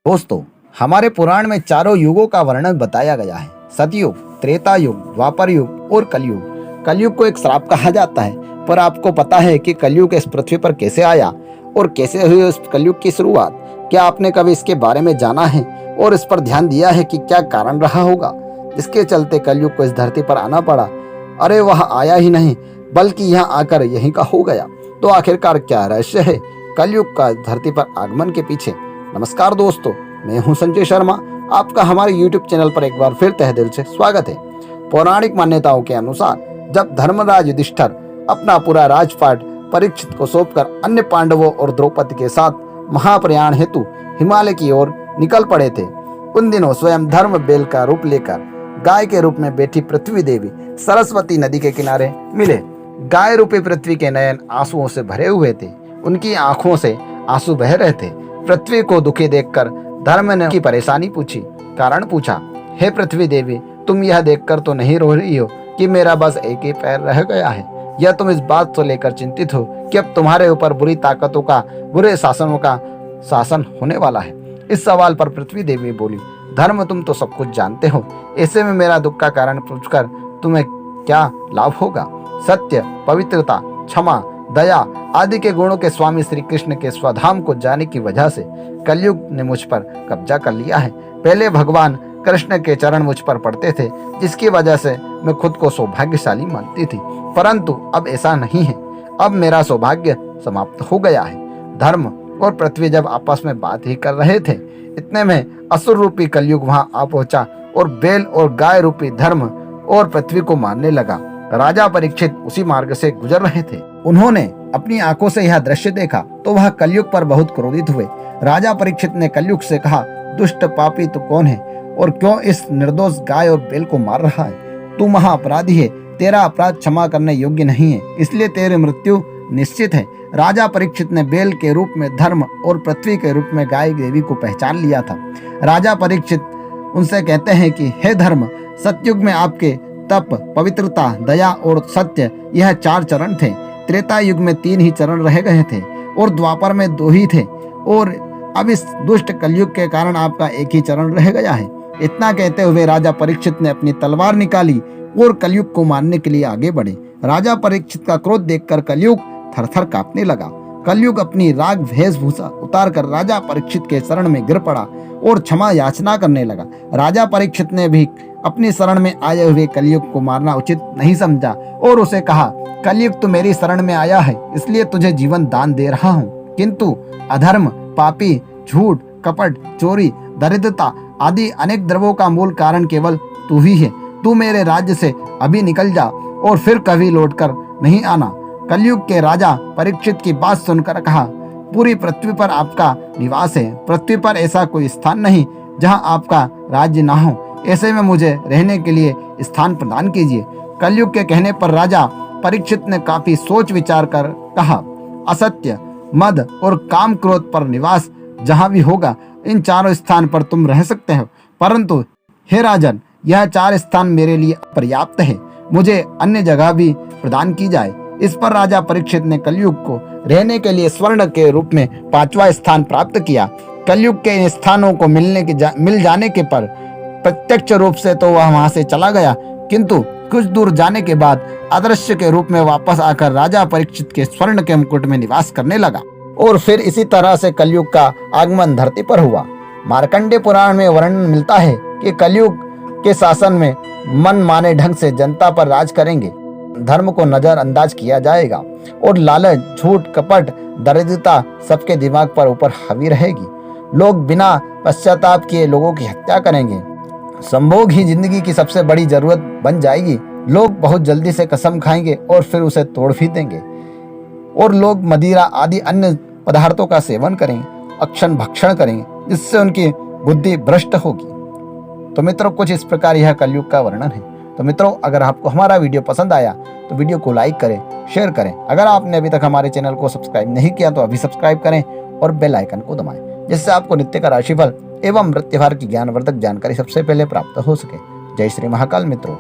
दोस्तों, हमारे पुराण में चारों युगों का वर्णन बताया गया है। सतयुग, त्रेता युग, द्वापर युग और कलयुग। कलयुग को एक श्राप कहा जाता है, पर आपको पता है कि कलयुग इस पृथ्वी पर कैसे आया और कैसे हुई उस कलयुग की शुरुआत? क्या आपने कभी इसके बारे में जाना है और इस पर ध्यान दिया है कि क्या कारण रहा होगा जिसके चलते कलयुग को इस धरती पर आना पड़ा? अरे वह आया ही नहीं, बल्कि यहाँ आकर यहीं का हो गया। तो आखिरकार क्या रहस्य है कलयुग का धरती पर आगमन के पीछे? नमस्कार दोस्तों, मैं हूं संजय शर्मा। आपका हमारे YouTube चैनल पर एक बार फिर तहे दिल से स्वागत है। पौराणिक मान्यताओं के अनुसार जब धर्मराज युधिष्ठिर अपना पूरा राजपाट परीक्षित को सौंपकर अन्य पांडवों और द्रौपदी के साथ महाप्रयाण हेतु हिमालय की ओर निकल पड़े थे, उन दिनों स्वयं धर्म बेल का रूप लेकर गाय के रूप में बैठी पृथ्वी देवी सरस्वती नदी के किनारे मिले। गाय रूपी पृथ्वी के नयन आंसुओं से भरे हुए थे, उनकी आंखों से आंसू बह रहे थे। पृथ्वी को दुखी देखकर धर्म ने की परेशानी पूछी, कारण पूछा, हे पृथ्वी देवी, तुम यह देखकर तो नहीं रो रही हो कि मेरा बस एक ही पैर रह गया है, या तुम इस बात को लेकर चिंतित हो कि अब तुम्हारे ऊपर बुरी ताकतों का, बुरे शासनों का शासन होने वाला है? इस सवाल पर पृथ्वी देवी बोली, धर्म, तुम तो सब कुछ जानते हो, ऐसे में मेरा दुख का कारण पूछकर तुम्हें क्या लाभ होगा? सत्य, पवित्रता, क्षमा, दया आदि के गुणों के स्वामी श्री कृष्ण के स्वधाम को जाने की वजह से कलयुग ने मुझ पर कब्जा कर लिया है। पहले भगवान कृष्ण के चरण मुझ पर पड़ते थे, जिसकी वजह से मैं खुद को सौभाग्यशाली मानती थी, परंतु अब ऐसा नहीं है। अब मेरा सौभाग्य समाप्त हो गया है। धर्म और पृथ्वी जब आपस में बात ही कर रहे थे, इतने में असुर रूपी कलयुग वहां आ पहुंचा और बैल और गाय रूपी धर्म और पृथ्वी को मारने लगा। राजा परीक्षित उसी मार्ग से गुजर रहे थे। उन्होंने अपनी आंखों से यह दृश्य देखा तो वह कलयुग पर बहुत क्रोधित हुए। राजा परीक्षित ने कलयुग से कहा, दुष्ट पापी तू कौन है और क्यों इस निर्दोष गाय और बैल को मार रहा है? तू महाअपराधी है, तेरा अपराध क्षमा करने योग्य नहीं है, इसलिए तेरी मृत्यु निश्चित है। राजा परीक्षित ने बैल के रूप में धर्म और पृथ्वी के रूप में गाय देवी को पहचान लिया था। राजा परीक्षित उनसे कहते हैं कि हे धर्म, सतयुग में आपके तप, पवित्रता, दया और सत्य, यह 4 चरण थे। त्रेता युग में 3 ही चरण रह गए थे और द्वापर में 2 ही थे, और अब इस दुष्ट कलयुग के कारण आपका एक ही चरण रह गया है। इतना कहते हुए राजा परीक्षित ने अपनी तलवार निकाली और कलयुग को मारने के लिए आगे बढ़े। राजा परीक्षित का क्रोध देखकर कलयुग थरथर कांपने लगा। कलयुग अपनी राग वेशभूषा उतार कर राजा परीक्षित के शरण में गिर पड़ा और क्षमा याचना करने लगा। राजा परीक्षित ने भी अपनी शरण में आए हुए कलयुग को मारना उचित नहीं समझा और उसे कहा, कलयुग तू मेरी शरण में आया है, इसलिए तुझे जीवन दान दे रहा हूँ, किंतु अधर्म, पापी, झूठ, कपट, चोरी, दरिद्रता आदि अनेक द्रव्यों का मूल कारण केवल तू ही है। तू मेरे राज्य से अभी निकल जा और फिर कभी लौटकर नहीं आना। कलयुग के राजा परीक्षित की बात सुनकर कहा, पूरी पृथ्वी पर आपका निवास है, पृथ्वी पर ऐसा कोई स्थान नहीं जहां आपका राज्य ना हो, ऐसे में मुझे रहने के लिए स्थान प्रदान कीजिए। कलयुग के कहने पर राजा परीक्षित ने काफी सोच विचार कर कहा, असत्य, मद और काम क्रोध पर निवास जहां भी होगा, इन 4 स्थान पर तुम रह सकते हो, परंतु हे राजन, यह 4 स्थान मेरे लिए पर्याप्त है, मुझे अन्य जगह भी प्रदान की जाए। इस पर राजा परीक्षित ने कलयुग को रहने के लिए स्वर्ण के रूप में 5वां स्थान प्राप्त किया। कलयुग के इन स्थानों को मिल जाने के पर प्रत्यक्ष रूप से तो वह वहां से चला गया, किंतु कुछ दूर जाने के बाद अदृश्य के रूप में वापस आकर राजा परीक्षित के स्वर्ण के मुकुट में निवास करने लगा और फिर इसी तरह से कलयुग का आगमन धरती पर हुआ। मार्कंडेय पुराण में वर्णन मिलता है कि कलयुग के शासन में मन माने ढंग से जनता पर राज करेंगे, धर्म को नजरअंदाज किया जाएगा और लालच, झूठ, कपट, दरिद्रता सबके दिमाग पर ऊपर हावी रहेगी। लोग बिना पश्चाताप किए लोगों की हत्या करेंगे। संभोग ही जिंदगी की सबसे बड़ी जरूरत बन जाएगी। लोग बहुत जल्दी से कसम खाएंगे और फिर उसे तोड़ भी देंगे, और लोग मदिरा आदि अन्य पदार्थों का सेवन करेंगे, अक्षण भक्षण करेंगे, जिससे उनकी बुद्धि भ्रष्ट होगी। तो मित्रों, कुछ इस प्रकार यह कलयुग का वर्णन है। तो मित्रों, अगर आपको हमारा वीडियो पसंद आया तो वीडियो को लाइक करें, शेयर करें। अगर आपने अभी तक हमारे चैनल को सब्सक्राइब नहीं किया तो अभी सब्सक्राइब करें और बेल आइकन को दबाएं, जिससे आपको नित्य का राशिफल एवं मृत्युभार की ज्ञानवर्धक जानकारी सबसे पहले प्राप्त हो सके। जय श्री महाकाल मित्रों।